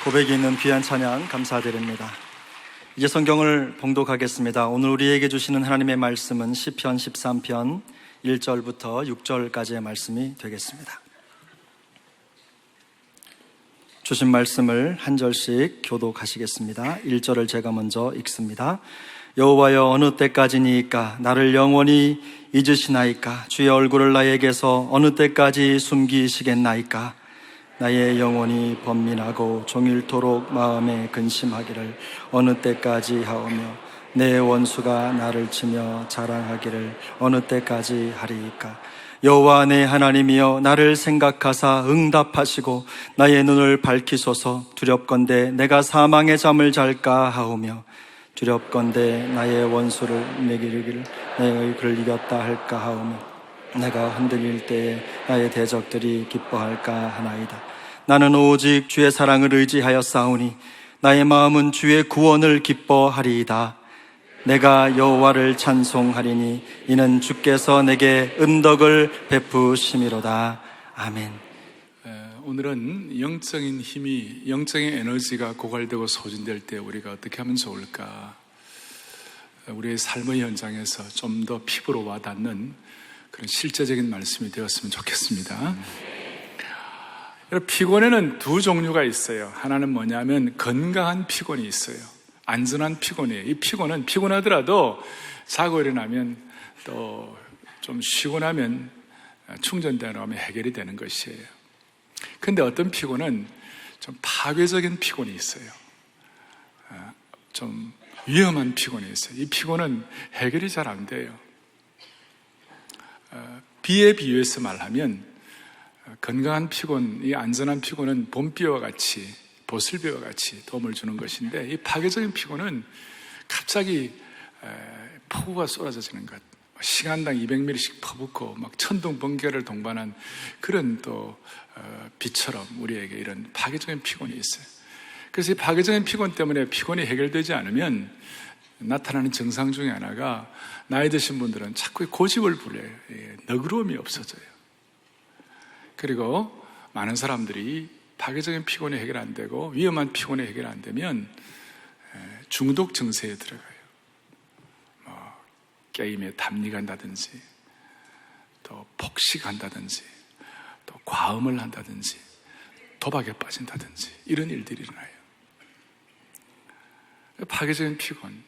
고백이 있는 귀한 찬양 감사드립니다. 이제 성경을 봉독하겠습니다. 오늘 우리에게 주시는 하나님의 말씀은 시편 13편 1절부터 6절까지의 말씀이 되겠습니다. 주신 말씀을 한 절씩 교독하시겠습니다. 1절을 제가 먼저 읽습니다. 여호와여, 어느 때까지니이까 나를 영원히 잊으시나이까? 주의 얼굴을 나에게서 어느 때까지 숨기시겠나이까? 나의 영혼이 번민하고 종일토록 마음에 근심하기를 어느 때까지 하오며 내 원수가 나를 치며 자랑하기를 어느 때까지 하리이까? 여호와 내 하나님이여, 나를 생각하사 응답하시고 나의 눈을 밝히소서. 두렵건대 내가 사망의 잠을 잘까 하오며 두렵건대 나의 원수를 내게 이르기를 내 그를 이겼다 할까 하오며 내가 흔들릴 때에 나의 대적들이 기뻐할까 하나이다. 나는 오직 주의 사랑을 의지하여 싸우니 나의 마음은 주의 구원을 기뻐하리이다. 내가 여호와를 찬송하리니 이는 주께서 내게 은덕을 베푸심이로다. 아멘. 오늘은 영적인 힘이, 영적인 에너지가 고갈되고 소진될 때 우리가 어떻게 하면 좋을까? 우리의 삶의 현장에서 좀 더 피부로 와닿는 그런 실제적인 말씀이 되었으면 좋겠습니다. 피곤에는 두 종류가 있어요. 하나는 뭐냐면 건강한 피곤이 있어요. 안전한 피곤이에요. 이 피곤은 피곤하더라도 자고 일어나면 또 좀 쉬고 나면 충전되어 나면 해결이 되는 것이에요. 근데 어떤 피곤은 좀 파괴적인 피곤이 있어요. 좀 위험한 피곤이 있어요. 이 피곤은 해결이 잘 안 돼요. 비에 비유해서 말하면 건강한 피곤, 이 안전한 피곤은 봄비와 같이, 보슬비와 같이 도움을 주는 것인데, 이 파괴적인 피곤은 갑자기 폭우가 쏟아지는 것, 시간당 200ml씩 퍼붓고 막 천둥 번개를 동반한 그런 또 비처럼 우리에게 이런 파괴적인 피곤이 있어요. 그래서 이 파괴적인 피곤 때문에 피곤이 해결되지 않으면 나타나는 증상 중에 하나가, 나이 드신 분들은 자꾸 고집을 부려요. 너그러움이 없어져요. 그리고 많은 사람들이 파괴적인 피곤이 해결 안 되고 위험한 피곤이 해결 안 되면 중독 증세에 들어가요. 게임에 담리간다든지, 또 폭식한다든지, 또 과음을 한다든지, 도박에 빠진다든지, 이런 일들이 일어나요. 파괴적인 피곤.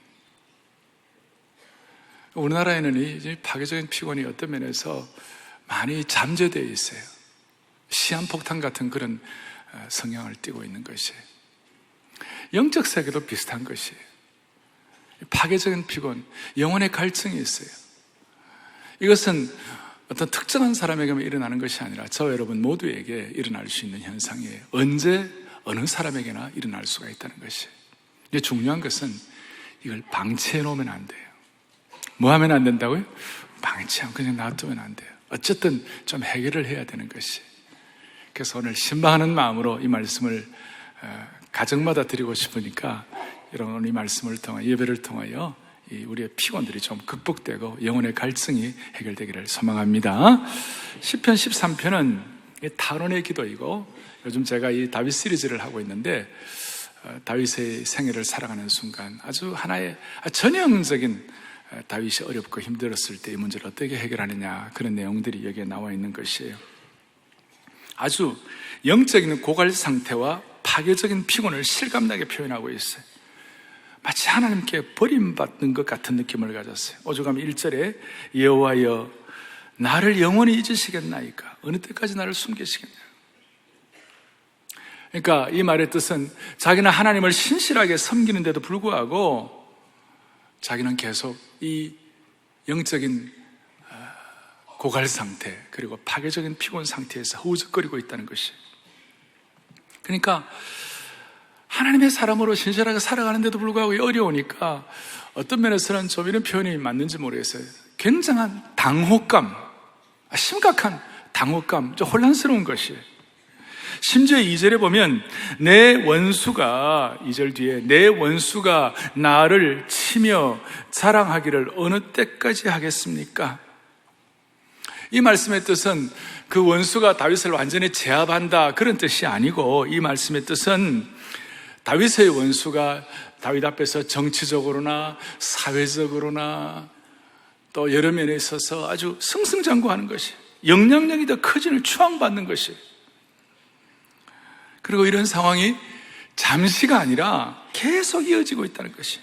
우리나라에는 이 파괴적인 피곤이 어떤 면에서 많이 잠재되어 있어요. 시한폭탄 같은 그런 성향을 띠고 있는 것이에요. 영적 세계도 비슷한 것이에요. 파괴적인 피곤, 영혼의 갈증이 있어요. 이것은 어떤 특정한 사람에게만 일어나는 것이 아니라 저 여러분 모두에게 일어날 수 있는 현상이에요. 언제 어느 사람에게나 일어날 수가 있다는 것이에요. 이제 중요한 것은 이걸 방치해 놓으면 안 돼요. 뭐 하면 안 된다고요? 방치하면 그냥 놔두면 안 돼요. 어쨌든 좀 해결을 해야 되는 것이에요. 그래서 오늘 신방하는 마음으로 이 말씀을 가정마다 드리고 싶으니까 여러분 이 말씀을 통해, 예배를 통하여 우리의 피곤들이 좀 극복되고 영혼의 갈증이 해결되기를 소망합니다. 시편 13편은 탄원의 기도이고, 요즘 제가 이 다윗 시리즈를 하고 있는데 다윗의 생애를 살아가는 순간 아주 하나의 전형적인 다윗이 어렵고 힘들었을 때 이 문제를 어떻게 해결하느냐, 그런 내용들이 여기에 나와 있는 것이에요. 아주 영적인 고갈 상태와 파괴적인 피곤을 실감나게 표현하고 있어요. 마치 하나님께 버림받는 것 같은 느낌을 가졌어요. 오죽하면 1절에 여호와여, 나를 영원히 잊으시겠나이까? 어느 때까지 나를 숨기시겠냐. 그러니까 이 말의 뜻은 자기는 하나님을 신실하게 섬기는데도 불구하고 자기는 계속 이 영적인 고갈 상태, 그리고 파괴적인 피곤 상태에서 허우적거리고 있다는 것이. 그러니까 하나님의 사람으로 신실하게 살아가는데도 불구하고 어려우니까 어떤 면에서는 좀 이런 표현이 맞는지 모르겠어요. 굉장한 당혹감, 심각한 당혹감, 좀 혼란스러운 것이에요. 심지어 2절에 보면 내 원수가, 2절 뒤에 내 원수가 나를 치며 자랑하기를 어느 때까지 하겠습니까? 이 말씀의 뜻은 그 원수가 다윗을 완전히 제압한다, 그런 뜻이 아니고, 이 말씀의 뜻은 다윗의 원수가 다윗 앞에서 정치적으로나 사회적으로나 또 여러 면에 있어서 아주 승승장구하는 것이, 영향력이 더 커지는, 추앙받는 것이. 그리고 이런 상황이 잠시가 아니라 계속 이어지고 있다는 것이.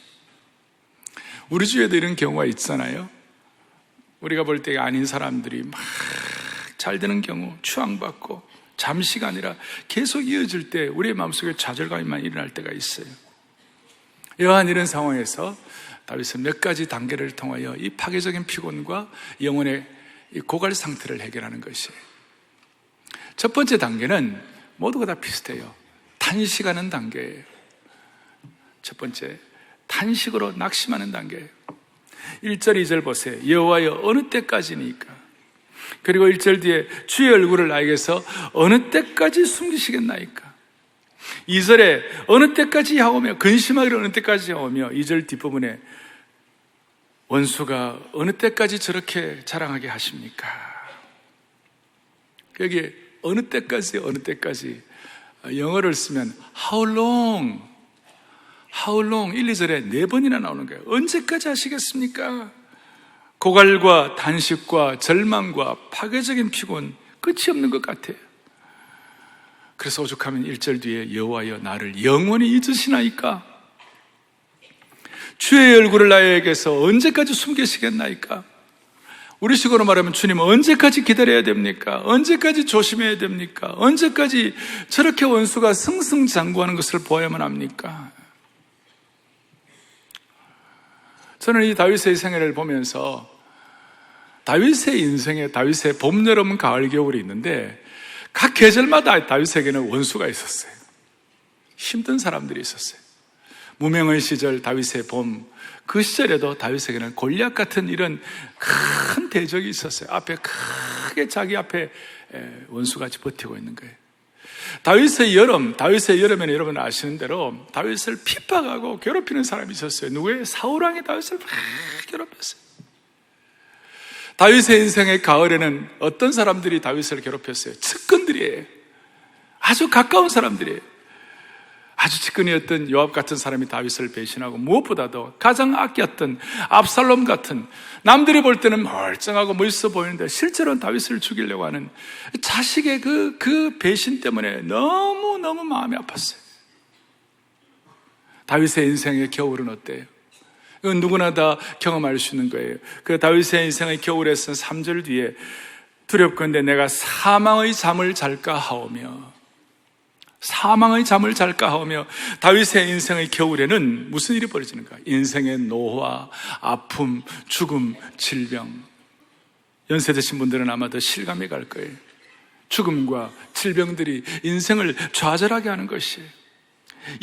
우리 주위에도 이런 경우가 있잖아요. 우리가 볼 때 아닌 사람들이 막 잘 되는 경우, 추앙받고 잠시가 아니라 계속 이어질 때 우리의 마음속에 좌절감이 일어날 때가 있어요. 이러한 이런 상황에서 다윗은 몇 가지 단계를 통하여 이 파괴적인 피곤과 영혼의 이 고갈 상태를 해결하는 것이에요. 첫 번째 단계는 모두가 다 비슷해요. 탄식하는 단계예요. 첫 번째, 탄식으로 낙심하는 단계예요. 1절, 2절 보세요. 여호와여 어느 때까지니까. 그리고 1절 뒤에 주의 얼굴을 나에게서 어느 때까지 숨기시겠나이까. 2절에 어느 때까지 하오며, 근심하기를 어느 때까지 하오며, 2절 뒷부분에 원수가 어느 때까지 저렇게 자랑하게 하십니까? 여기에 어느 때까지, 어느 때까지, 영어를 쓰면 how long, 1, 2절에 4번이나 나오는 거예요. 언제까지 하시겠습니까? 고갈과 단식과 절망과 파괴적인 피곤, 끝이 없는 것 같아요. 그래서 오죽하면 1절 뒤에 여호와여 나를 영원히 잊으시나이까? 주의 얼굴을 나에게서 언제까지 숨기시겠나이까? 우리식으로 말하면 주님 언제까지 기다려야 됩니까? 언제까지 조심해야 됩니까? 언제까지 저렇게 원수가 승승장구하는 것을 보아야만 합니까? 저는 이 다윗의 생애를 보면서 다윗의 인생에 다윗의 봄, 여름, 가을, 겨울이 있는데 각 계절마다 다윗에게는 원수가 있었어요. 힘든 사람들이 있었어요. 무명의 시절 다윗의 봄, 그 시절에도 다윗에게는 골리앗 같은 이런 큰 대적이 있었어요. 앞에 크게 자기 앞에 원수같이 버티고 있는 거예요. 다윗의 여름에는 여러분 아시는 대로 다윗을 핍박하고 괴롭히는 사람이 있었어요. 누구예요? 사울왕이 다윗을 막 괴롭혔어요. 다윗의 인생의 가을에는 어떤 사람들이 다윗을 괴롭혔어요? 측근들이에요. 아주 가까운 사람들이에요. 아주 측근이었던 요압 같은 사람이 다윗을 배신하고, 무엇보다도 가장 아꼈던 압살롬 같은, 남들이 볼 때는 멀쩡하고 멋있어 보이는데 실제로는 다윗을 죽이려고 하는 자식의 그 배신 때문에 너무너무 마음이 아팠어요. 다윗의 인생의 겨울은 어때요? 이건 누구나 다 경험할 수 있는 거예요. 그 다윗의 인생의 겨울에서 3절 뒤에 두렵건대 내가 사망의 잠을 잘까 하오며, 사망의 잠을 잘까 하오며, 다윗의 인생의 겨울에는 무슨 일이 벌어지는가? 인생의 노화, 아픔, 죽음, 질병. 연세 드신 분들은 아마 더 실감이 갈 거예요. 죽음과 질병들이 인생을 좌절하게 하는 것이,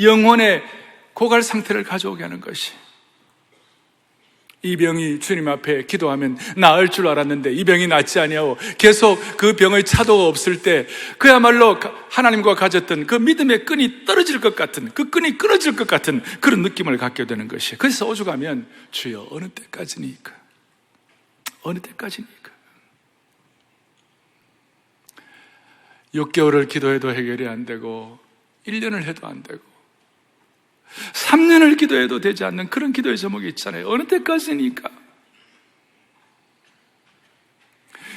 영혼의 고갈 상태를 가져오게 하는 것이. 이 병이 주님 앞에 기도하면 나을 줄 알았는데 이 병이 낫지 아니하고 계속 그 병의 차도가 없을 때 그야말로 하나님과 가졌던 그 믿음의 끈이 떨어질 것 같은, 그 끈이 끊어질 것 같은 그런 느낌을 갖게 되는 것이에요. 그래서 오죽하면 주여 어느 때까지니까, 어느 때까지니까. 6개월을 기도해도 해결이 안 되고 1년을 해도 안 되고 3년을 기도해도 되지 않는 그런 기도의 제목이 있잖아요. 어느 때까지니까.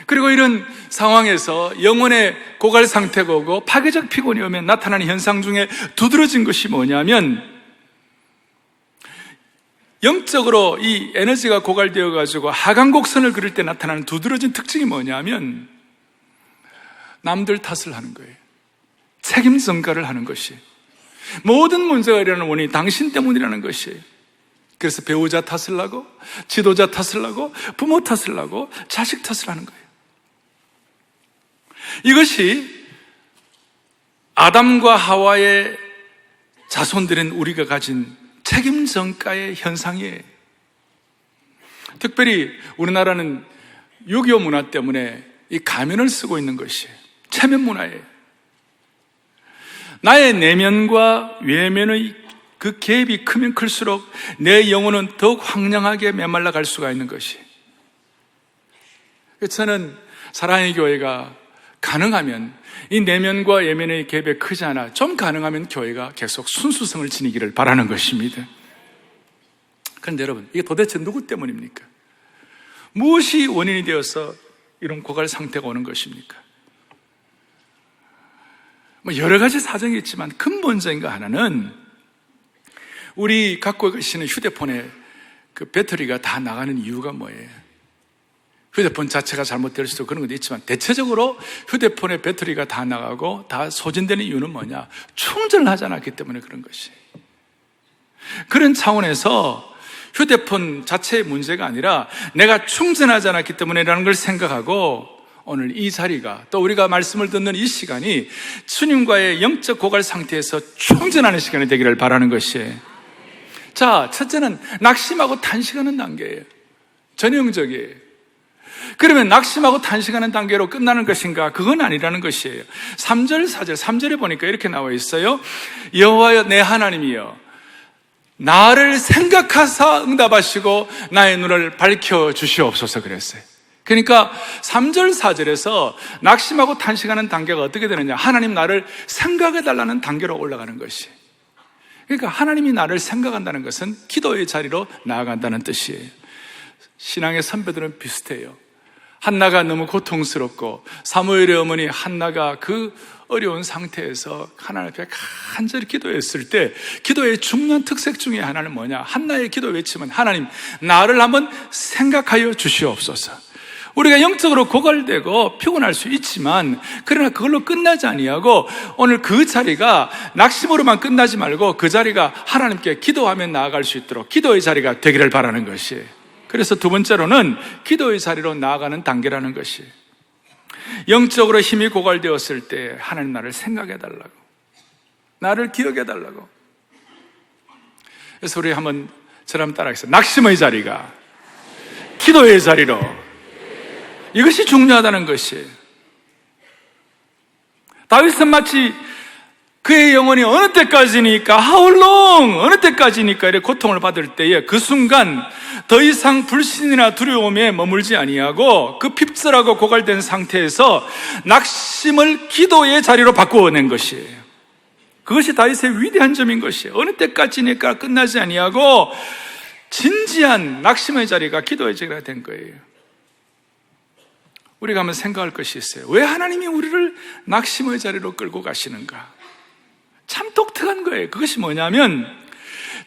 그리고 이런 상황에서 영혼의 고갈 상태가 오고 파괴적 피곤이 오면 나타나는 현상 중에 두드러진 것이 뭐냐면, 영적으로 이 에너지가 고갈되어 가지고 하강곡선을 그릴 때 나타나는 두드러진 특징이 뭐냐면, 남들 탓을 하는 거예요. 책임 전가를 하는 것이. 모든 문제가 일어나는 원인이 당신 때문이라는 것이에요. 그래서 배우자 탓을 하고, 지도자 탓을 하고, 부모 탓을 하고, 자식 탓을 하는 거예요. 이것이 아담과 하와의 자손들인 우리가 가진 책임 전가의 현상이에요. 특별히 우리나라는 6.25 문화 때문에 이 가면을 쓰고 있는 것이에요. 체면 문화예요. 나의 내면과 외면의 그 갭이 크면 클수록 내 영혼은 더욱 황량하게 메말라 갈 수가 있는 것이에요. 저는 사랑의 교회가 가능하면 이 내면과 외면의 갭이 크지 않아 좀 가능하면 교회가 계속 순수성을 지니기를 바라는 것입니다. 그런데 여러분, 이게 도대체 누구 때문입니까? 무엇이 원인이 되어서 이런 고갈 상태가 오는 것입니까? 여러 가지 사정이 있지만 근본적인 거 하나는 우리 갖고 계시는 휴대폰에 그 배터리가 다 나가는 이유가 뭐예요? 휴대폰 자체가 잘못될 수도 그런 것도 있지만 대체적으로 휴대폰의 배터리가 다 나가고 다 소진되는 이유는 뭐냐? 충전을 하지 않았기 때문에 그런 것이. 그런 차원에서 휴대폰 자체의 문제가 아니라 내가 충전하지 않았기 때문에라는 걸 생각하고 오늘 이 자리가 또 우리가 말씀을 듣는 이 시간이 주님과의 영적 고갈 상태에서 충전하는 시간이 되기를 바라는 것이에요. 자, 첫째는 낙심하고 탄식하는 단계예요. 전형적이에요. 그러면 낙심하고 탄식하는 단계로 끝나는 것인가? 그건 아니라는 것이에요. 3절, 4절, 3절에 보니까 이렇게 나와 있어요. 여호와여 내 하나님이여 나를 생각하사 응답하시고 나의 눈을 밝혀주시옵소서 그랬어요. 그러니까 3절, 4절에서 낙심하고 탄식하는 단계가 어떻게 되느냐? 하나님 나를 생각해달라는 단계로 올라가는 것이. 그러니까 하나님이 나를 생각한다는 것은 기도의 자리로 나아간다는 뜻이에요. 신앙의 선배들은 비슷해요. 한나가 너무 고통스럽고 사무엘의 어머니 한나가 그 어려운 상태에서 하나님 앞에 간절히 기도했을 때 기도의 중요한 특색 중에 하나는 뭐냐? 한나의 기도 외침은 하나님 나를 한번 생각하여 주시옵소서. 우리가 영적으로 고갈되고 피곤할 수 있지만 그러나 그걸로 끝나지 아니하고 오늘 그 자리가 낙심으로만 끝나지 말고 그 자리가 하나님께 기도하며 나아갈 수 있도록 기도의 자리가 되기를 바라는 것이에요. 그래서 두 번째로는 기도의 자리로 나아가는 단계라는 것이 영적으로 힘이 고갈되었을 때 하나님 나를 생각해달라고 나를 기억해달라고. 그래서 우리 한번 저랑 따라하겠습니다. 낙심의 자리가 기도의 자리로, 이것이 중요하다는 것이에요. 다윗은 마치 그의 영혼이 어느 때까지니까 How long? 어느 때까지니까 이렇게 고통을 받을 때에 그 순간 더 이상 불신이나 두려움에 머물지 아니하고 그 핍절하고 고갈된 상태에서 낙심을 기도의 자리로 바꾸어낸 것이에요. 그것이 다윗의 위대한 점인 것이에요. 어느 때까지니까 끝나지 아니하고 진지한 낙심의 자리가 기도의 자리가 된 거예요. 우리가 한번 생각할 것이 있어요. 왜 하나님이 우리를 낙심의 자리로 끌고 가시는가? 참 독특한 거예요. 그것이 뭐냐면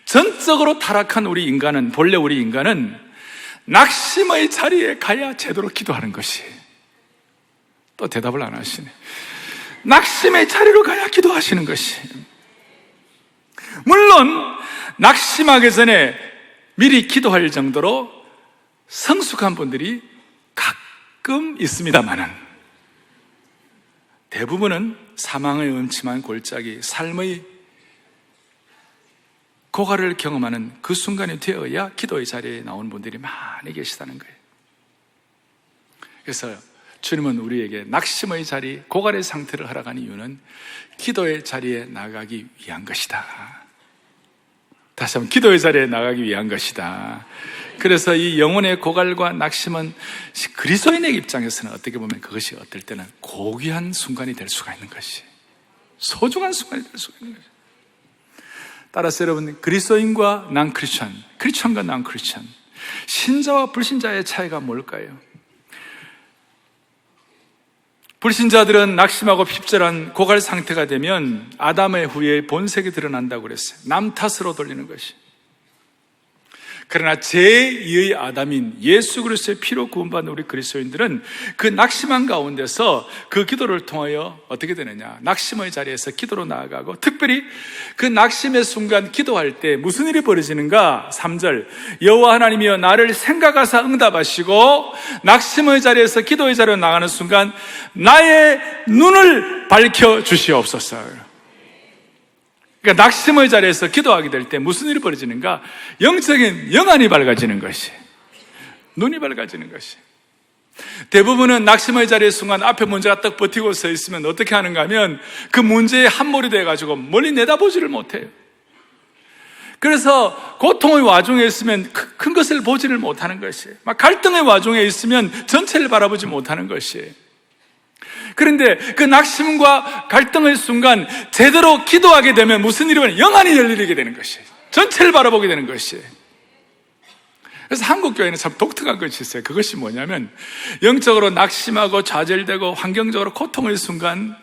전적으로 타락한 우리 인간은, 본래 우리 인간은 낙심의 자리에 가야 제대로 기도하는 것이. 또 대답을 안 하시네. 낙심의 자리로 가야 기도하시는 것이. 물론 낙심하기 전에 미리 기도할 정도로 성숙한 분들이 가끔 있습니다만은 대부분은 사망의 음침한 골짜기, 삶의 고갈을 경험하는 그 순간이 되어야 기도의 자리에 나온 분들이 많이 계시다는 거예요. 그래서 주님은 우리에게 낙심의 자리, 고갈의 상태를 허락한 이유는 기도의 자리에 나가기 위한 것이다. 다시 한번 기도의 자리에 나가기 위한 것이다. 그래서 이 영혼의 고갈과 낙심은 그리스도인의 입장에서는 어떻게 보면 그것이 어떨 때는 고귀한 순간이 될 수가 있는 것이, 소중한 순간이 될 수가 있는 것이. 따라서 여러분, 그리스도인과 난 크리스천, 크리스천과 난 크리스천, 신자와 불신자의 차이가 뭘까요? 불신자들은 낙심하고 핍절한 고갈 상태가 되면 아담의 후에 본색이 드러난다고 그랬어요. 남 탓으로 돌리는 것이. 그러나 제2의 아담인 예수 그리스도의 피로 구원받는 우리 그리스도인들은 그 낙심한 가운데서 그 기도를 통하여 어떻게 되느냐, 낙심의 자리에서 기도로 나아가고, 특별히 그 낙심의 순간 기도할 때 무슨 일이 벌어지는가? 3절, 여호와 하나님이여 나를 생각하사 응답하시고 낙심의 자리에서 기도의 자리로 나가는 순간 나의 눈을 밝혀 주시옵소서. 그러니까 낙심의 자리에서 기도하게 될 때 무슨 일이 벌어지는가? 영적인 영안이 밝아지는 것이, 눈이 밝아지는 것이. 대부분은 낙심의 자리의 순간 앞에 문제가 딱 버티고 서 있으면 어떻게 하는가 하면 그 문제에 함몰이 돼가지고 멀리 내다보지를 못해요. 그래서 고통의 와중에 있으면 큰 것을 보지를 못하는 것이에요. 막 갈등의 와중에 있으면 전체를 바라보지 못하는 것이에요. 그런데 그 낙심과 갈등의 순간 제대로 기도하게 되면 무슨 일이 벌어지냐? 영안이 열리게 되는 것이에요. 전체를 바라보게 되는 것이에요. 그래서 한국 교회는 참 독특한 것이 있어요. 그것이 뭐냐면 영적으로 낙심하고 좌절되고 환경적으로 고통의 순간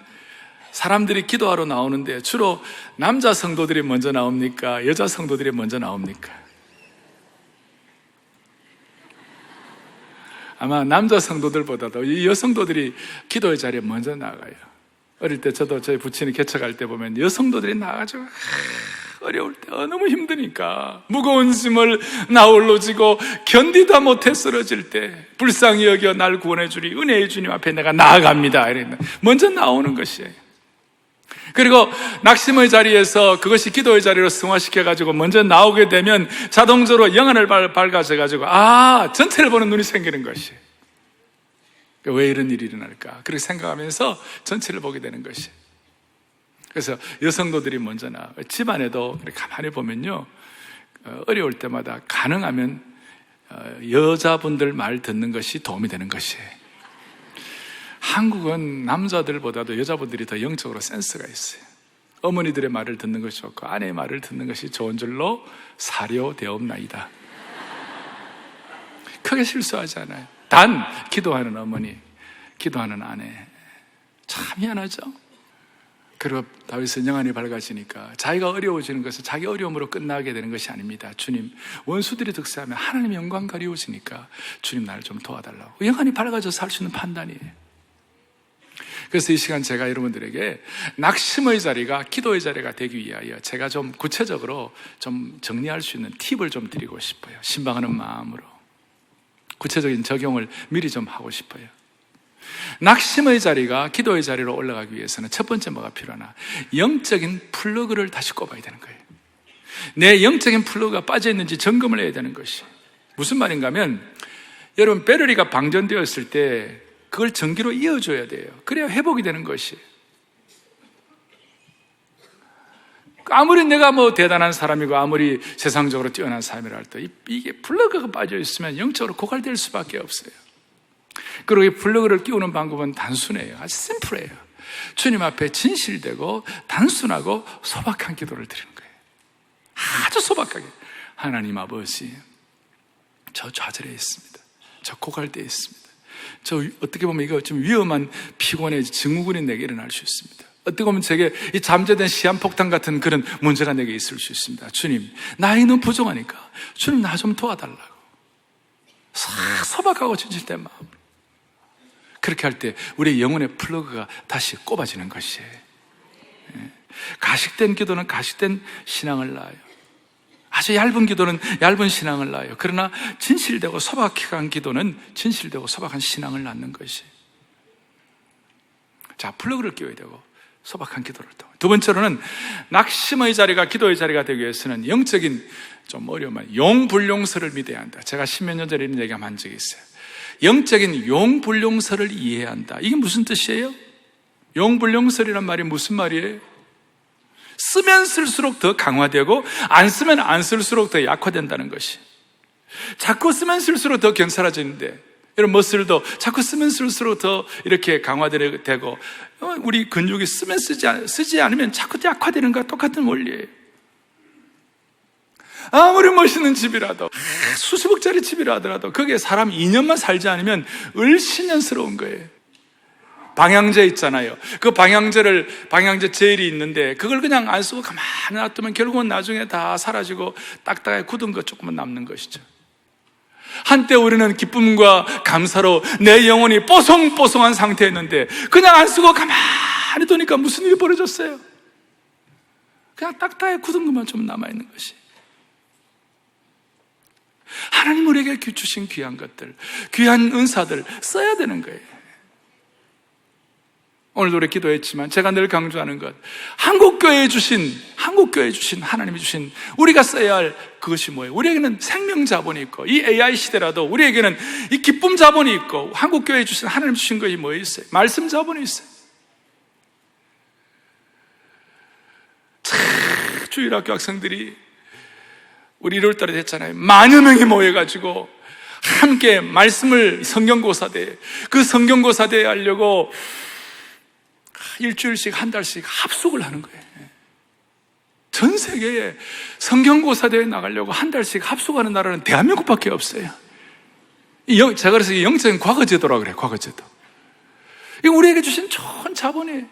사람들이 기도하러 나오는데 주로 남자 성도들이 먼저 나옵니까? 여자 성도들이 먼저 나옵니까? 아마 남자 성도들보다도 이 여성도들이 기도의 자리에 먼저 나가요. 어릴 때 저도 저희 부친이 개척할 때 보면 여성도들이 나가가지고 어려울 때 너무 힘드니까 무거운 짐을 나 홀로 지고 견디다 못해 쓰러질 때 불쌍히 여겨 날 구원해 주리 은혜의 주님 앞에 내가 나아갑니다. 이랬는데 먼저 나오는 것이에요. 그리고 낙심의 자리에서 그것이 기도의 자리로 승화시켜가지고 먼저 나오게 되면 자동적으로 영안을 밝아져가지고 전체를 보는 눈이 생기는 것이. 왜 이런 일이 일어날까? 그렇게 생각하면서 전체를 보게 되는 것이. 그래서 여성도들이 먼저 나와. 집안에도 가만히 보면요, 어려울 때마다 가능하면 여자분들 말 듣는 것이 도움이 되는 것이에요. 한국은 남자들보다도 여자분들이 더 영적으로 센스가 있어요. 어머니들의 말을 듣는 것이 좋고 아내의 말을 듣는 것이 좋은 줄로 사료되옵나이다. 크게 실수하지 않아요. 단 기도하는 어머니, 기도하는 아내, 참 희한하죠. 그리고 다윗은 영안이 밝아지니까 자기가 어려워지는 것은 자기 어려움으로 끝나게 되는 것이 아닙니다. 주님, 원수들이 득세하면 하나님의 영광 가리워지니까 주님 나를 좀 도와달라고. 영안이 밝아져서 할 수 있는 판단이에요. 그래서 이 시간 제가 여러분들에게 낙심의 자리가 기도의 자리가 되기 위하여 제가 좀 구체적으로 좀 정리할 수 있는 팁을 좀 드리고 싶어요. 신방하는 마음으로 구체적인 적용을 미리 좀 하고 싶어요. 낙심의 자리가 기도의 자리로 올라가기 위해서는 첫 번째 뭐가 필요하나? 영적인 플러그를 다시 꼽아야 되는 거예요. 내 영적인 플러그가 빠져있는지 점검을 해야 되는 것이. 무슨 말인가 하면 여러분 배터리가 방전되었을 때 그걸 전기로 이어줘야 돼요. 그래야 회복이 되는 것이. 아무리 내가 대단한 사람이고 아무리 세상적으로 뛰어난 사람이라 할때 이게 플러그가 빠져있으면 영적으로 고갈될 수밖에 없어요. 그리고 이 플러그를 끼우는 방법은 단순해요. 아주 심플해요. 주님 앞에 진실되고 단순하고 소박한 기도를 드리는 거예요. 아주 소박하게. 하나님 아버지, 저 좌절해 있습니다. 저 고갈되어 있습니다. 저 어떻게 보면 이거 좀 위험한 피곤의 증후군이 내게 일어날 수 있습니다. 어떻게 보면 제게 이 잠재된 시한폭탄 같은 그런 문제가 내게 있을 수 있습니다. 주님, 나이 너무 부족하니까 주님 나 좀 도와달라고. 싹 소박하고 진실된 마음으로. 그렇게 할 때 우리의 영혼의 플러그가 다시 꼽아지는 것이에요. 가식된 기도는 가식된 신앙을 낳아요. 아주 얇은 기도는 얇은 신앙을 낳아요. 그러나 진실되고 소박한 기도는 진실되고 소박한 신앙을 낳는 것이. 자, 플러그를 끼워야 되고 소박한 기도를 통해. 두 번째로는 낙심의 자리가 기도의 자리가 되기 위해서는 영적인 좀 어려운 용불용서를 믿어야 한다. 제가 십몇 년 전에 이런 얘기 한 적이 있어요. 영적인 용불용서를 이해해야 한다. 이게 무슨 뜻이에요? 용불용설이란 말이 무슨 말이에요? 쓰면 쓸수록 더 강화되고 안 쓰면 안 쓸수록 더 약화된다는 것이. 자꾸 쓰면 쓸수록 더 견살아지는데 이런 머슬도 자꾸 쓰면 쓸수록 더 이렇게 강화되고 우리 근육이 쓰면 쓰지 않으면 자꾸 약화되는 것과 똑같은 원리예요. 아무리 멋있는 집이라도 수십억짜리 집이라 하더라도 거기에 사람 2년만 살지 않으면 을신년스러운 거예요. 방향제 있잖아요. 그 방향제 젤이 있는데 그걸 그냥 안 쓰고 가만히 놔두면 결국은 나중에 다 사라지고 딱딱하게 굳은 것 조금만 남는 것이죠. 한때 우리는 기쁨과 감사로 내 영혼이 뽀송뽀송한 상태였는데 그냥 안 쓰고 가만히 두니까 무슨 일이 벌어졌어요? 그냥 딱딱하게 굳은 것만 좀 남아있는 것이. 하나님 우리에게 주신 귀한 것들, 귀한 은사들 써야 되는 거예요. 오늘도 우리 기도했지만 제가 늘 강조하는 것, 한국교회에 주신 하나님이 주신 우리가 써야 할 그것이 뭐예요? 우리에게는 생명 자본이 있고 이 AI 시대라도 우리에게는 이 기쁨 자본이 있고 한국교회에 주신 하나님 주신 것이 뭐 있어요? 말씀 자본이 있어요. 주일학교 학생들이 우리 1월달에 됐잖아요. 만여 명이 모여가지고 함께 말씀을 성경고사대회, 그 성경고사대회 하려고 일주일씩 한 달씩 합숙을 하는 거예요. 전 세계에 성경고사대회 나가려고 한 달씩 합숙하는 나라는 대한민국밖에 없어요. 제가 그래서 영적인 과거제도라고 그래요. 과거제도. 이거 우리에게 주신 좋은 자본이에요.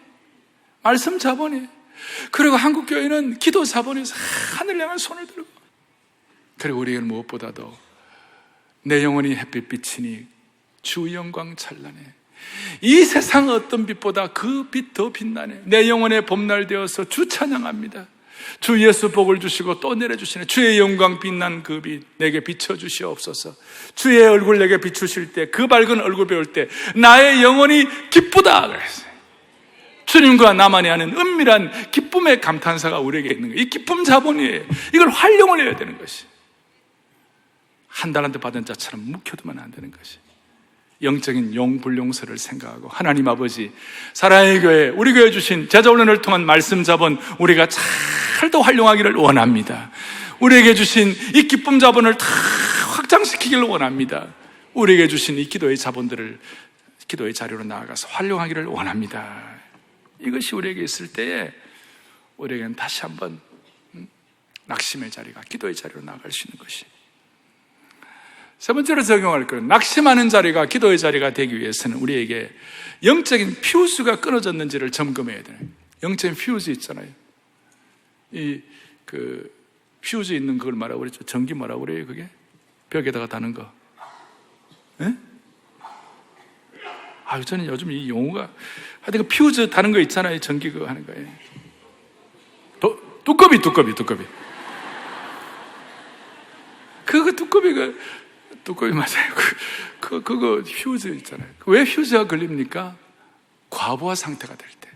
말씀 자본이에요. 그리고 한국교회는 기도 자본에서 하늘 향한 손을 들고, 그리고 우리에게는 무엇보다도 내 영혼이 햇빛 비치니 주 영광 찬란해. 이 세상 어떤 빛보다 그 빛 더 빛나네. 내 영혼의 봄날 되어서 주 찬양합니다. 주 예수 복을 주시고 또 내려주시네. 주의 영광 빛난 그 빛 내게 비춰주시옵소서. 주의 얼굴 내게 비추실 때, 그 밝은 얼굴 배울 때 나의 영혼이 기쁘다 그랬어요. 주님과 나만이 하는 은밀한 기쁨의 감탄사가 우리에게 있는 거예요. 이 기쁨 자본이에요. 이걸 활용을 해야 되는 것이. 한 달한테 받은 자처럼 묵혀두면 안 되는 것이. 영적인 용불용서를 생각하고 하나님 아버지, 사랑의 교회, 우리 교회 주신 제자훈련을 통한 말씀 자본 우리가 잘 더 활용하기를 원합니다. 우리에게 주신 이 기쁨 자본을 다 확장시키기를 원합니다. 우리에게 주신 이 기도의 자본들을 기도의 자료로 나아가서 활용하기를 원합니다. 이것이 우리에게 있을 때에 우리에게는 다시 한번 낙심의 자리가 기도의 자리로 나아갈 수 있는 것이. 세 번째로 적용할 것은 낙심하는 자리가 기도의 자리가 되기 위해서는 우리에게 영적인 퓨즈가 끊어졌는지를 점검해야 돼요. 영적인 퓨즈 있잖아요. 퓨즈 있는 그걸 뭐라고 그랬죠? 전기 뭐라고 그래요? 그게? 벽에다가 다는 거. 예? 저는 요즘 이 용어가, 하여튼 그 퓨즈 다는 거 있잖아요. 전기 그거 하는 거예요. 두꺼비. 두꺼비 맞아요. 그거 퓨즈 있잖아요. 왜 퓨즈가 걸립니까? 과부하 상태가 될 때.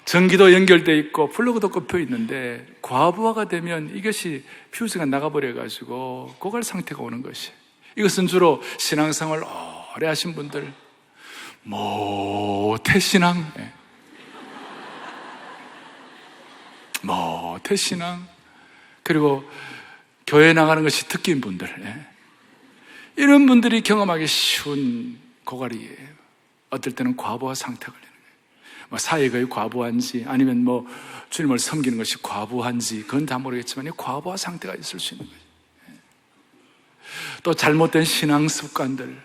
전기도 연결되어 있고 플러그도 꼽혀 있는데 과부하가 되면 이것이 퓨즈가 나가버려가지고 고갈 상태가 오는 것이. 이것은 주로 신앙생활 오래 하신 분들, 모태신앙, 모태신앙, 그리고 교회 나가는 것이 특기인 분들, 이런 분들이 경험하기 쉬운 고갈이에요. 어떨 때는 과부하 상태가 걸리는 거예요. 사역의 과부한지 아니면 주님을 섬기는 것이 과부한지 그건 다 모르겠지만 이 과부하 상태가 있을 수 있는 거예요. 또 잘못된 신앙 습관들,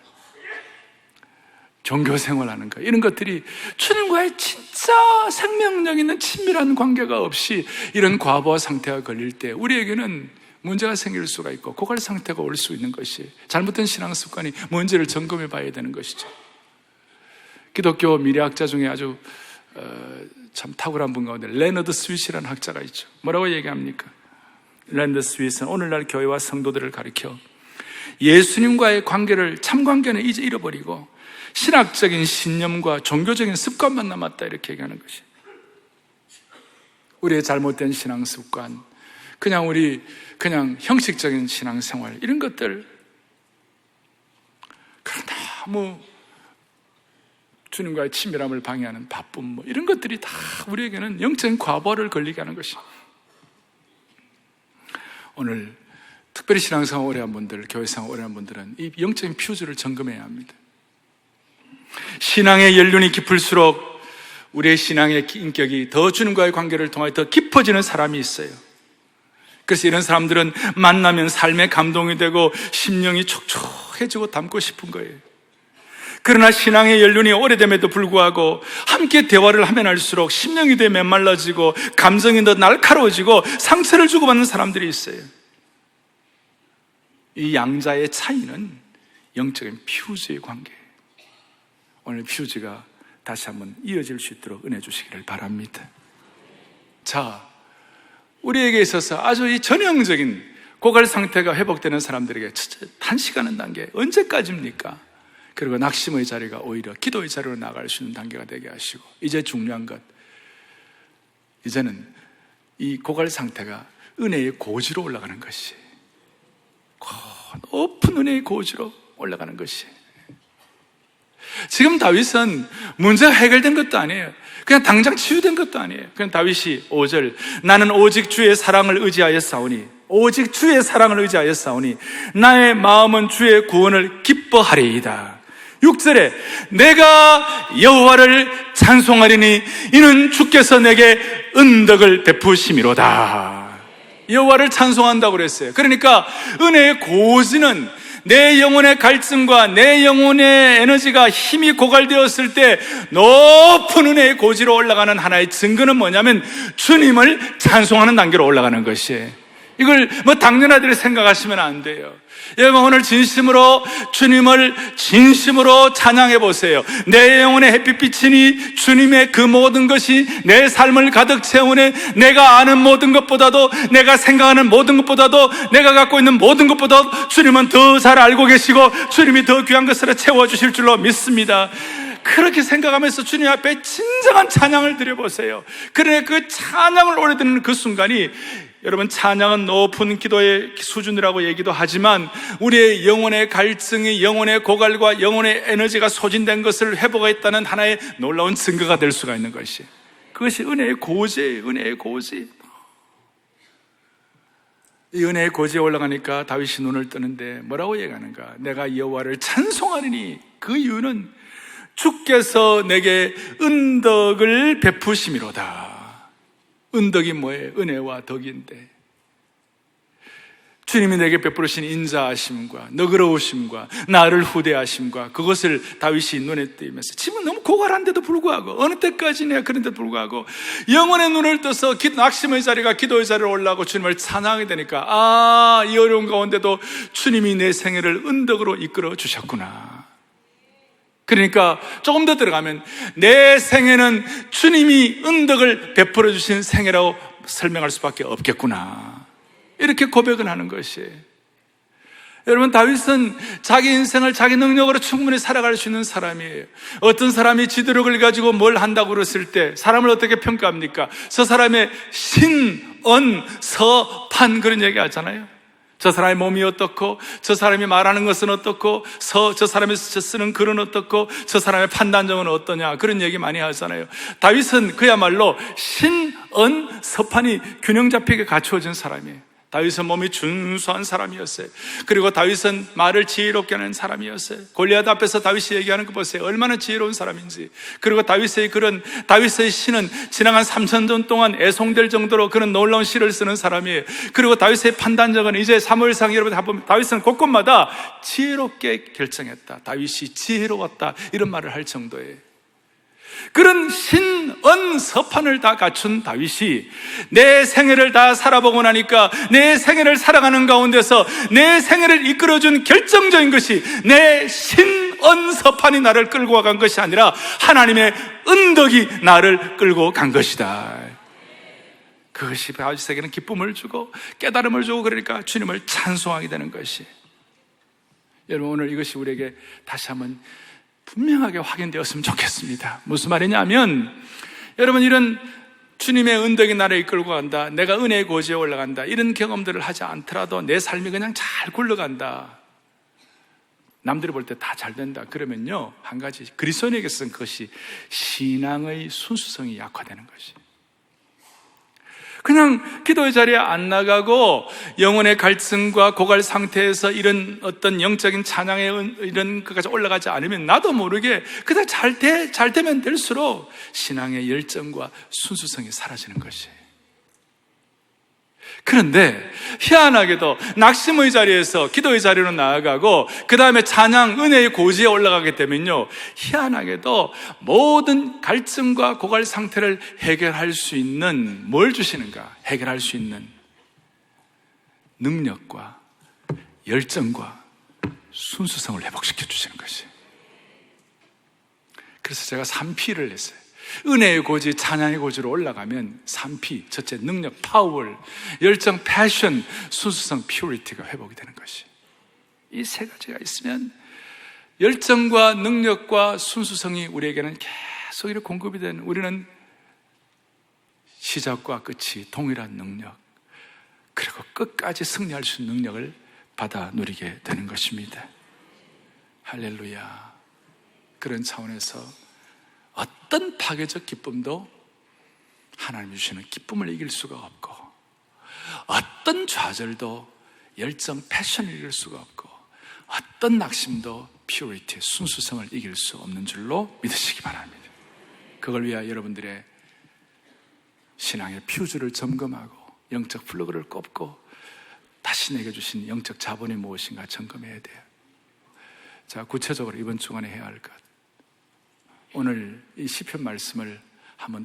종교 생활하는 거, 이런 것들이 주님과의 진짜 생명력 있는 친밀한 관계가 없이 이런 과부하 상태가 걸릴 때 우리에게는 문제가 생길 수가 있고 고갈 상태가 올 수 있는 것이, 잘못된 신앙 습관이 뭔지를 점검해 봐야 되는 것이죠. 기독교 미래학자 중에 아주 참 탁월한 분 가운데 레너드 스윗이라는 학자가 있죠. 뭐라고 얘기합니까? 레너드 스윗은 오늘날 교회와 성도들을 가리켜 예수님과의 관계를, 참 관계는 이제 잃어버리고 신학적인 신념과 종교적인 습관만 남았다, 이렇게 얘기하는 것이. 우리의 잘못된 신앙 습관, 그냥 형식적인 신앙생활, 이런 것들, 너무 주님과의 친밀함을 방해하는 바쁨, 이런 것들이 다 우리에게는 영적인 과부하를 걸리게 하는 것이. 오늘 특별히 신앙생활 오래 한 분들, 교회생활 오래 한 분들은 이 영적인 퓨즈를 점검해야 합니다. 신앙의 연륜이 깊을수록 우리의 신앙의 인격이 더 주님과의 관계를 통해 더 깊어지는 사람이 있어요. 그래서 이런 사람들은 만나면 삶의 감동이 되고 심령이 촉촉해지고 닮고 싶은 거예요. 그러나 신앙의 연륜이 오래됨에도 불구하고 함께 대화를 하면 할수록 심령이 더 메말라지고 감정이 더 날카로워지고 상처를 주고받는 사람들이 있어요. 이 양자의 차이는 영적인 퓨즈의 관계예요. 오늘 퓨즈가 다시 한번 이어질 수 있도록 은혜 주시기를 바랍니다. 자, 우리에게 있어서 아주 이 전형적인 고갈 상태가 회복되는 사람들에게 단식하는 단계 언제까지입니까? 그리고 낙심의 자리가 오히려 기도의 자리로 나갈 수 있는 단계가 되게 하시고, 이제 중요한 것, 이제는 이 고갈 상태가 은혜의 고지로 올라가는 것이, 높은 은혜의 고지로 올라가는 것이. 지금 다윗은 문제가 해결된 것도 아니에요. 그냥 당장 치유된 것도 아니에요. 그냥 다윗이 5절, 나는 오직 주의 사랑을 의지하였사오니, 오직 주의 사랑을 의지하였사오니 나의 마음은 주의 구원을 기뻐하리이다. 6절에 내가 여호와를 찬송하리니 이는 주께서 내게 은덕을 베푸심이로다. 여호와를 찬송한다고 그랬어요. 그러니까 은혜의 고지는 내 영혼의 갈증과 내 영혼의 에너지가 힘이 고갈되었을 때 높은 은혜의 고지로 올라가는 하나의 증거는 뭐냐면 주님을 찬송하는 단계로 올라가는 것이에요. 이걸 당연하게 생각하시면 안 돼요. 여러분, 오늘 진심으로 주님을 진심으로 찬양해 보세요. 내 영혼의 햇빛이니 주님의 그 모든 것이 내 삶을 가득 채우네. 내가 아는 모든 것보다도, 내가 생각하는 모든 것보다도, 내가 갖고 있는 모든 것보다도 주님은 더 잘 알고 계시고 주님이 더 귀한 것으로 채워주실 줄로 믿습니다. 그렇게 생각하면서 주님 앞에 진정한 찬양을 드려보세요. 그러나 그 찬양을 오래 듣는 그 순간이, 여러분, 찬양은 높은 기도의 수준이라고 얘기도 하지만 우리의 영혼의 갈증이, 영혼의 고갈과 영혼의 에너지가 소진된 것을 회복했다는 하나의 놀라운 증거가 될 수가 있는 것이, 그것이 은혜의 고지예요. 은혜의 고지. 이 은혜의 고지에 올라가니까 다윗이 눈을 뜨는데 뭐라고 얘기하는가? 내가 여호와를 찬송하리니, 그 이유는 주께서 내게 은덕을 베푸심이로다. 은덕이 뭐예요? 은혜와 덕인데, 주님이 내게 베푸신 인자하심과 너그러우심과 나를 후대하심과 그것을 다윗이 눈에 띄면서, 지금 너무 고갈한데도 불구하고, 어느 때까지 내가 그런데도 불구하고 영혼의 눈을 떠서 낙심의 자리가 기도의 자리로 올라가고 주님을 찬양하게 되니까, 이 어려운 가운데도 주님이 내 생애를 은덕으로 이끌어 주셨구나. 그러니까 조금 더 들어가면 내 생애는 주님이 은덕을 베풀어 주신 생애라고 설명할 수밖에 없겠구나, 이렇게 고백을 하는 것이에요. 여러분, 다윗은 자기 인생을 자기 능력으로 충분히 살아갈 수 있는 사람이에요. 어떤 사람이 지도력을 가지고 뭘 한다고 그랬을 때 사람을 어떻게 평가합니까? 저 사람의 신, 언, 서, 판, 그런 얘기 하잖아요. 저 사람의 몸이 어떻고, 저 사람이 말하는 것은 어떻고, 저 사람이 쓰는 글은 어떻고, 저 사람의 판단력은 어떠냐, 그런 얘기 많이 하잖아요. 다윗은 그야말로 신, 언, 서판이 균형 잡히게 갖추어진 사람이에요. 다윗은 몸이 준수한 사람이었어요. 그리고 다윗은 말을 지혜롭게 하는 사람이었어요. 골리앗 앞에서 다윗이 얘기하는 거 보세요. 얼마나 지혜로운 사람인지. 그리고 다윗의 시는 지나간 3,000년 동안 애송될 정도로 그런 놀라운 시를 쓰는 사람이에요. 그리고 다윗의 판단력은, 이제 사무엘상 여러분 다 보면 다윗은 곳곳마다 지혜롭게 결정했다, 다윗이 지혜로웠다, 이런 말을 할 정도예요. 그런 신, 언, 서판을 다 갖춘 다윗이 내 생애를 다 살아보고 나니까, 내 생애를 살아가는 가운데서 내 생애를 이끌어준 결정적인 것이 내 신, 언, 서판이 나를 끌고 간 것이 아니라 하나님의 은덕이 나를 끌고 간 것이다. 그것이 다윗에게는 기쁨을 주고 깨달음을 주고, 그러니까 주님을 찬송하게 되는 것이. 여러분, 오늘 이것이 우리에게 다시 한번 분명하게 확인되었으면 좋겠습니다. 무슨 말이냐면, 여러분, 이런 주님의 은덕이 나를 이끌고 간다, 내가 은혜의 고지에 올라간다, 이런 경험들을 하지 않더라도 내 삶이 그냥 잘 굴러간다, 남들이 볼 때 다 잘 된다, 그러면요, 한 가지, 그리스도인에게서는 그것이 신앙의 순수성이 약화되는 것이. 그냥 기도의 자리에 안 나가고 영혼의 갈증과 고갈 상태에서 이런 어떤 영적인 찬양의 이런 것까지 올라가지 않으면 나도 모르게 그냥 잘 되면 될수록 신앙의 열정과 순수성이 사라지는 것이에요. 그런데 희한하게도 낙심의 자리에서 기도의 자리로 나아가고 그 다음에 찬양, 은혜의 고지에 올라가게 되면요, 희한하게도 모든 갈증과 고갈 상태를 해결할 수 있는, 뭘 주시는가? 해결할 수 있는 능력과 열정과 순수성을 회복시켜 주시는 것이. 그래서 제가 3P를 했어요. 은혜의 고지, 찬양의 고지로 올라가면 3P, 첫째 능력, 파워, 열정, 패션, 순수성, 퓨리티가 회복이 되는 것이. 이 세 가지가 있으면 열정과 능력과 순수성이 우리에게는 계속 이렇게 공급이 되는, 우리는 시작과 끝이 동일한 능력, 그리고 끝까지 승리할 수 있는 능력을 받아 누리게 되는 것입니다. 할렐루야. 그런 차원에서 어떤 파괴적 기쁨도 하나님이 주시는 기쁨을 이길 수가 없고, 어떤 좌절도 열정, 패션을 이길 수가 없고, 어떤 낙심도 퓨리티, 순수성을 이길 수 없는 줄로 믿으시기 바랍니다. 그걸 위하여 여러분들의 신앙의 퓨즈를 점검하고 영적 플러그를 꼽고 다시 내게 주신 영적 자본이 무엇인가 점검해야 돼요. 자, 구체적으로 이번 주간에 해야 할 것, 오늘 이 시편 말씀을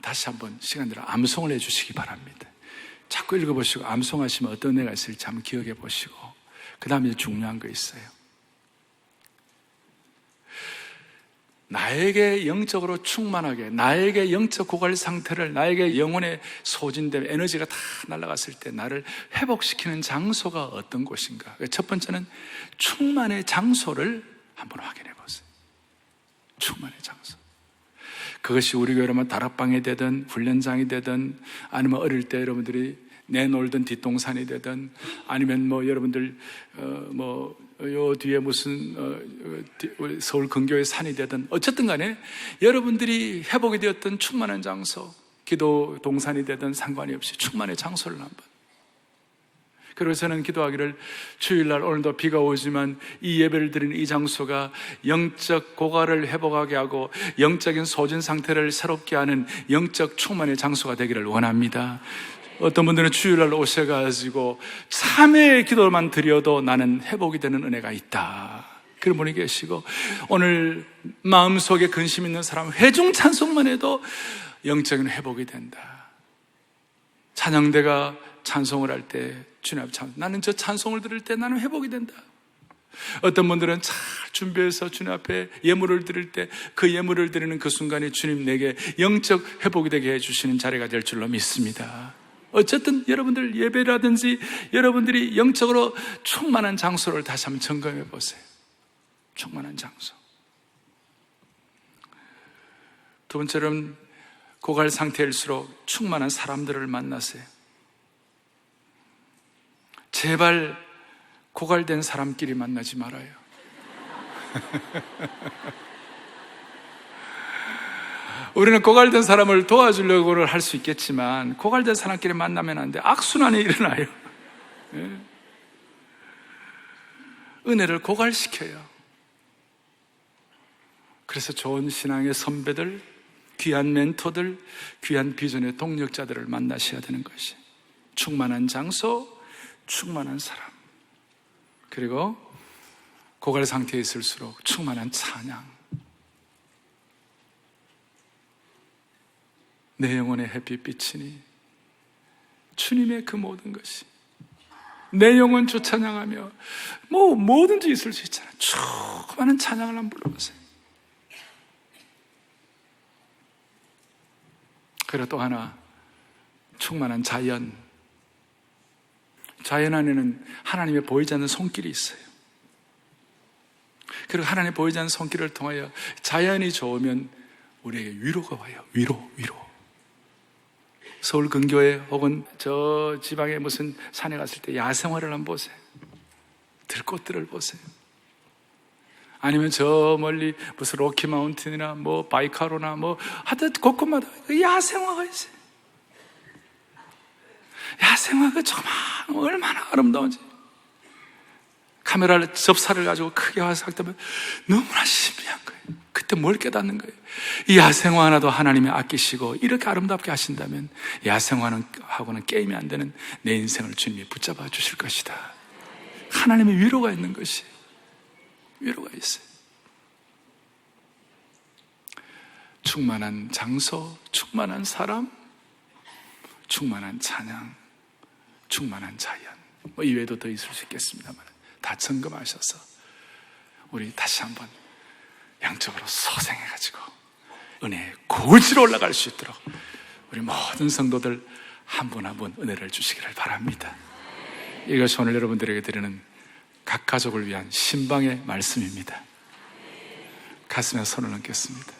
다시 한번 시간 들어 암송을 해주시기 바랍니다. 자꾸 읽어보시고 암송하시면 어떤 애가 있을지 한번 기억해 보시고, 그 다음에 중요한 거 있어요. 나에게 영적으로 충만하게, 나에게 영적 고갈 상태를, 나에게 영혼의 소진됨, 에너지가 다 날아갔을 때 나를 회복시키는 장소가 어떤 곳인가. 첫 번째는 충만의 장소를 한번 확인해 보세요. 충만의 장소. 그것이 우리 교회라면 다락방이 되든 훈련장이 되든, 아니면 어릴 때 여러분들이 내놀던 뒷동산이 되든, 아니면 여러분들 요 뒤에 무슨 서울 근교의 산이 되든, 어쨌든 간에 여러분들이 회복이 되었던 충만한 장소, 기도 동산이 되든 상관이 없이 충만의 장소를 한번. 그래서 저는 기도하기를, 주일날 오늘도 비가 오지만 이 예배를 드리는 이 장소가 영적 고갈을 회복하게 하고 영적인 소진 상태를 새롭게 하는 영적 충만의 장소가 되기를 원합니다. 어떤 분들은 주일날 오셔가지고 3회의 기도만 드려도 나는 회복이 되는 은혜가 있다, 그런 분이 계시고, 오늘 마음속에 근심 있는 사람 회중 찬송만 해도 영적인 회복이 된다. 찬양대가 찬송을 할 때 주님 앞에 나는 저 찬송을 들을 때 나는 회복이 된다. 어떤 분들은 잘 준비해서 주님 앞에 예물을 드릴 때 그 예물을 드리는 그 순간에 주님 내게 영적 회복이 되게 해주시는 자리가 될 줄로 믿습니다. 어쨌든 여러분들 예배라든지 여러분들이 영적으로 충만한 장소를 다시 한번 점검해 보세요. 충만한 장소. 두 번째는 고갈 상태일수록 충만한 사람들을 만나세요. 제발 고갈된 사람끼리 만나지 말아요. 우리는 고갈된 사람을 도와주려고 할 수 있겠지만 고갈된 사람끼리 만나면 안 돼. 악순환이 일어나요. 은혜를 고갈시켜요. 그래서 좋은 신앙의 선배들, 귀한 멘토들, 귀한 비전의 동력자들을 만나셔야 되는 것이, 충만한 장소, 충만한 사람, 그리고 고갈 상태에 있을수록 충만한 찬양. 내 영혼의 햇빛이니 주님의 그 모든 것이, 내 영혼 주 찬양하며 뭐든지 있을 수 있잖아요. 조그마한 찬양을 한번 불러보세요. 그리고 또 하나, 충만한 자연. 자연 안에는 하나님의 보이지 않는 손길이 있어요. 그리고 하나님의 보이지 않는 손길을 통하여 자연이 좋으면 우리에게 위로가 와요. 위로. 서울 근교에 혹은 저 지방에 무슨 산에 갔을 때 야생화를 한번 보세요. 들꽃들을 보세요. 아니면 저 멀리 무슨 로키 마운틴이나 바이카로나 하여튼 곳곳마다 야생화가 있어요. 야생화가 정말 얼마나 아름다운지. 카메라를 접사를 가지고 크게 화석하면 너무나 신비한 거예요. 그때 뭘 깨닫는 거예요? 이 야생화 하나도 하나님이 아끼시고 이렇게 아름답게 하신다면 야생화하고는 게임이 안 되는 내 인생을 주님이 붙잡아 주실 것이다. 하나님의 위로가 있는 것이 위로가 있어요. 충만한 장소, 충만한 사람, 충만한 찬양, 충만한 자연, 이외에도 더 있을 수 있겠습니다만 다 점검하셔서 우리 다시 한번 영적으로 소생해가지고 은혜의 고지로 올라갈 수 있도록 우리 모든 성도들 한 분 한 분 은혜를 주시기를 바랍니다. 이것이 오늘 여러분들에게 드리는 각 가족을 위한 신방의 말씀입니다. 가슴에 손을 얹겠습니다.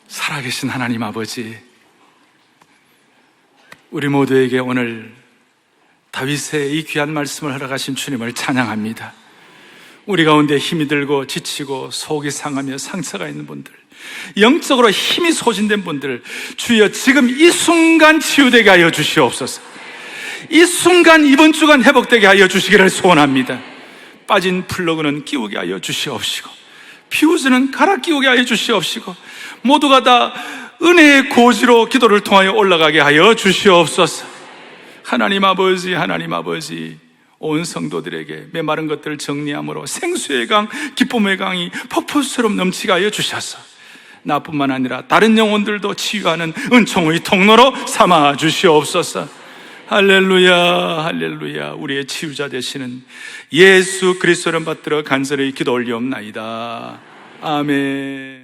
살아계신 하나님 아버지, 우리 모두에게 오늘 다윗의 이 귀한 말씀을 허락하신 주님을 찬양합니다. 우리 가운데 힘이 들고 지치고 속이 상하며 상처가 있는 분들, 영적으로 힘이 소진된 분들, 주여 지금 이 순간 치유되게 하여 주시옵소서. 이 순간 이번 주간 회복되게 하여 주시기를 소원합니다. 빠진 플러그는 끼우게 하여 주시옵시고, 퓨즈는 갈아 끼우게 하여 주시옵시고, 모두가 다 은혜의 고지로 기도를 통하여 올라가게 하여 주시옵소서. 하나님 아버지, 하나님 아버지, 온 성도들에게 메마른 것들을 정리함으로 생수의 강, 기쁨의 강이 폭포수처럼 넘치게 하여 주셔서 나뿐만 아니라 다른 영혼들도 치유하는 은총의 통로로 삼아 주시옵소서. 할렐루야, 할렐루야. 우리의 치유자 되시는 예수 그리스도를 받들어 간절히 기도 올리옵나이다. 아멘.